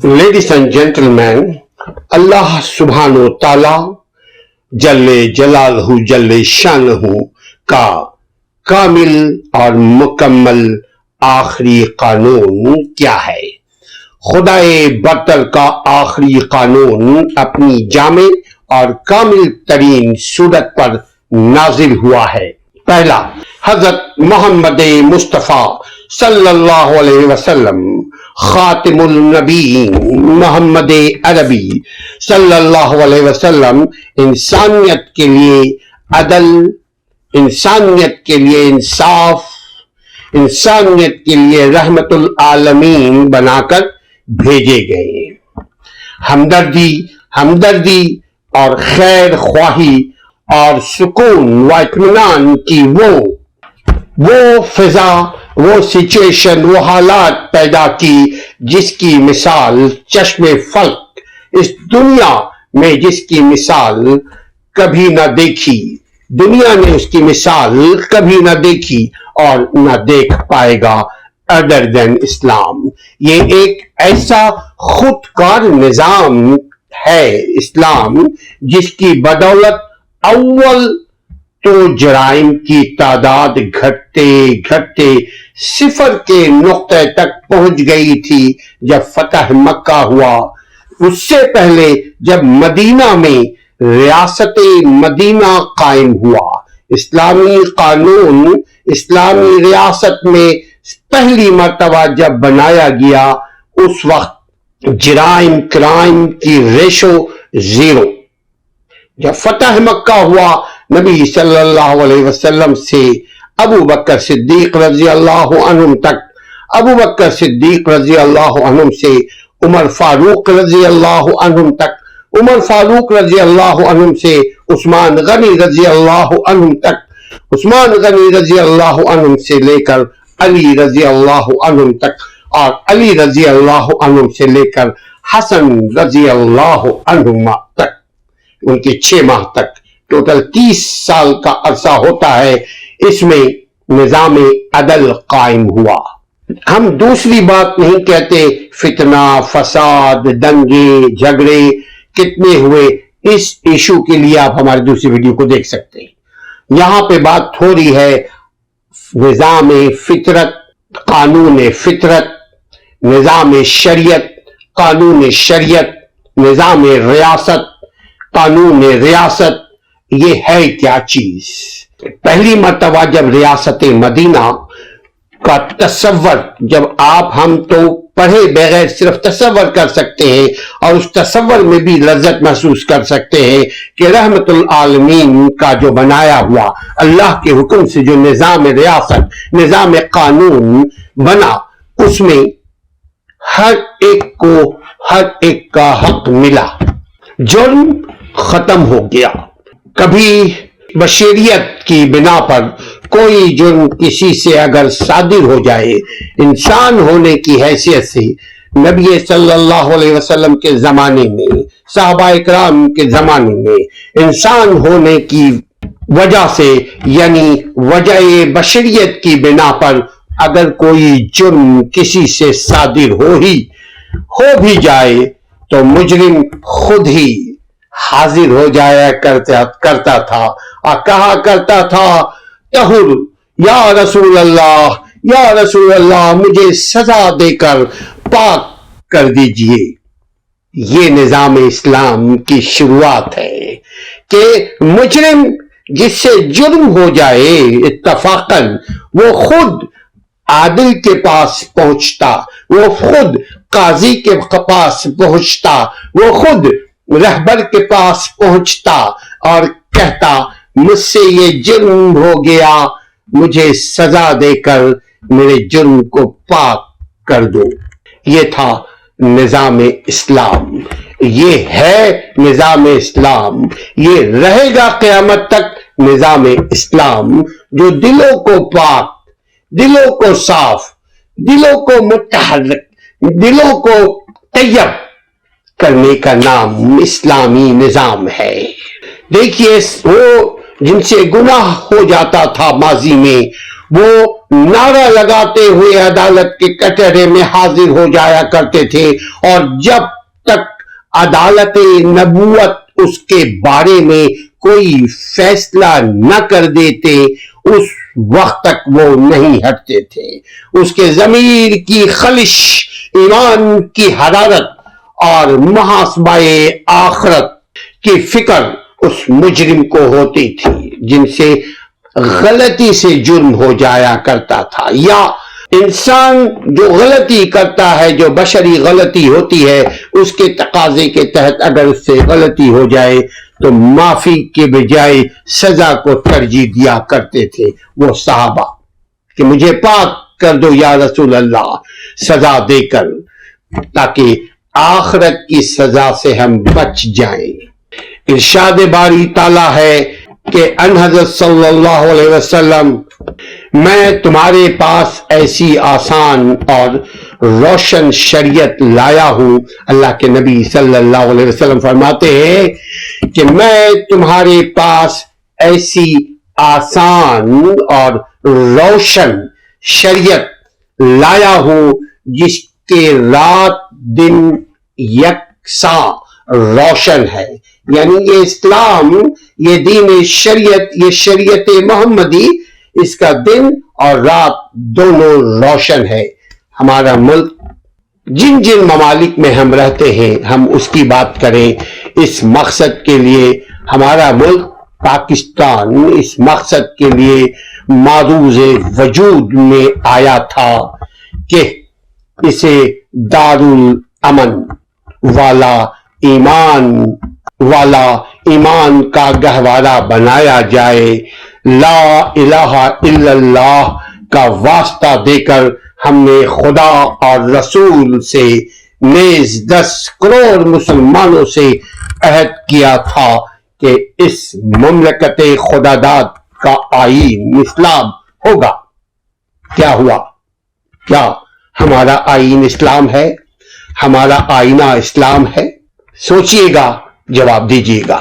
Ladies and gentlemen, Allah subhanahu wa ta'ala जल्ले जलालहू जल्ले शानहू का कामिल और मुकम्मल आखिरी कानून क्या है? खुदाए बरतर का आखिरी कानून अपनी जामे और कामिल तरीन सूरत पर नाजिल हुआ है। पहला, हजरत मोहम्मद मुस्तफ़ा सल्लल्लाहु अलैहि वसल्लम खातिमुल नबीयीन मोहम्मद अरबी सल्लल्लाहु अलैहि वसल्लम इंसानियत के लिए अदल, इंसानियत के लिए इंसाफ, इंसानियत के लिए रहमतुल आलमीन बनाकर भेजे गए। हमदर्दी और खैर ख्वाही और सुकून व इत्मीनान की वो फिजा, वो सिचुएशन, वो हालात पैदा की जिसकी मिसाल चश्मे फल्क इस दुनिया में जिसकी मिसाल कभी न देखी, दुनिया ने उसकी मिसाल कभी न देखी और न देख पाएगा अदर देन इस्लाम। ये एक ऐसा खुदकार निजाम है इस्लाम जिसकी बदौलत अव्वल तो जराइम की तादाद घटते घटते सिफर के नुक्ते तक पहुंच गई थी जब फतह मक्का हुआ। उससे पहले जब मदीना में रियासत मदीना कायम हुआ, इस्लामी कानून इस्लामी रियासत में पहली मर्तबा जब बनाया गया, उस वक्त जराइम क्राइम की रेशो 0। जब फतह मक्का हुआ, नबी सल्लल्लाहु अलैहि वसल्लम से अबू बकर सिद्दीक रजी अल्लाह अन्हुम तक, अबू बकर सिद्दीक रजी अल्लाह अन्हुम से उमर फारूक रजी अल्लाह अन्हुम तक, उमर फारूक रजी अल्लाह अन्हुम से उस्मान गनी रजी अल्लाह अन्हुम तक, उस्मान गनी रजी अल्लाह अन्हुम से लेकर अली रजी अल्लाह अन्हुम तक, और अली रजी अल्लाह अन्हुम से लेकर हसन रजी अल्लाह अन्हुमा तक, उनके 6 माह तक, टोटल 30 साल का अरसा होता है। इसमें निजाम अदल कायम हुआ। हम दूसरी बात नहीं कहते, फितना, फसाद, दंगे, झगड़े कितने हुए, इस इशू के लिए आप हमारी दूसरी वीडियो को देख सकते हैं। यहां पे बात हो रही है निजाम फितरत, कानून फितरत, निजाम शरीयत, कानून शरीयत, निजाम रियासत, कानून रियासत, ये है क्या चीज? पहली मर्तबा जब रियासत मदीना का तसव्वुर, जब हम तो पढ़े बगैर सिर्फ तसव्वुर कर सकते हैं और उस तसव्वुर में भी लज्जत महसूस कर सकते हैं कि रहमतुल आलमीन का जो बनाया हुआ अल्लाह के हुक्म से जो निजाम रियासत, निजाम कानून बना, उसमें हर एक को हर एक का हक मिला। जुर्म खत्म हो गया। कभी बशरियत की बिना पर कोई जुर्म किसी से अगर सादिर हो जाए, इंसान होने की हैसियत से नबी सल्लल्लाहु अलैहि वसल्लम के जमाने में, सहाबाए किराम के जमाने में, इंसान होने की वजह से यानी वजह बशरियत की बिना पर अगर कोई जुर्म किसी से सादिर हो भी जाए तो मुजरिम खुद ही हाजिर हो जाया करता था और कहा करता था, तहुर या रसूल अल्लाह, मुझे सजा देकर पाक कर दीजिए। ये निजाम इस्लाम की शुरुआत है कि मुजरिम जिससे जुर्म हो जाए इत्तफाकन, वो खुद आदिल के पास पहुंचता, वो खुद काजी के पास पहुंचता, वो खुद रहबर के पास पहुंचता और कहता, मुझसे ये जुर्म हो गया, मुझे सजा देकर मेरे जुर्म को पाक कर दो। ये था निजाम इस्लाम, ये है निजाम इस्लाम, ये रहेगा क़यामत तक निजाम इस्लाम, जो दिलों को पाक, दिलों को साफ, दिलों को मुतहर्रिक, दिलों को तैयब करने का नाम इस्लामी निजाम है। देखिए, वो जिनसे गुनाह हो जाता था माजी में, وہ نعرہ لگاتے ہوئے عدالت کے کٹہرے میں حاضر ہو جایا کرتے تھے، اور جب تک عدالت نبوت اس کے بارے میں کوئی فیصلہ نہ کر دیتے اس وقت تک وہ نہیں ہٹتے تھے۔ اس کے ضمیر کی خلش، ایمان کی حرارت اور محاسبہ آخرت کی فکر اس مجرم کو ہوتی تھی جن سے غلطی سے جرم ہو جایا کرتا تھا، یا انسان جو غلطی کرتا ہے، جو بشری غلطی ہوتی ہے، اس کے تقاضے کے تحت اگر اس سے غلطی ہو جائے تو معافی کے بجائے سزا کو ترجیح دیا کرتے تھے وہ صحابہ، کہ مجھے پاک کر دو یا رسول اللہ، سزا دے کر، تاکہ آخرت کی سزا سے ہم بچ جائیں۔ ارشاد باری تعالیٰ ہے کہ ان حضرت صلی اللہ علیہ وسلم، میں تمہارے پاس ایسی آسان اور روشن شریعت لایا ہوں۔ اللہ کے نبی صلی اللہ علیہ وسلم فرماتے ہیں کہ میں تمہارے پاس ایسی آسان اور روشن شریعت لایا ہوں جس کے رات دن یکساں روشن ہے، یعنی یہ اسلام، یہ دین شریعت، یہ شریعت محمدی، اس کا دن اور رات دونوں روشن ہے۔ ہمارا ملک جن جن ممالک میں ہم رہتے ہیں، ہم اس کی بات کریں، اس مقصد کے لیے ہمارا ملک پاکستان اس مقصد کے لیے معروض وجود میں آیا تھا کہ اسے دارالامن والا ایمان کا گہوارہ بنایا جائے۔ لا الہ الا اللہ کا واسطہ دے کر ہم نے خدا اور رسول سے نیز 10 کروڑ مسلمانوں سے عہد کیا تھا کہ اس مملکت خداداد کا آئین اسلام ہوگا۔ کیا ہوا؟ کیا ہمارا آئین اسلام ہے؟ ہمارا آئینہ اسلام ہے؟ سوچئے گا، جواب دیجئے گا۔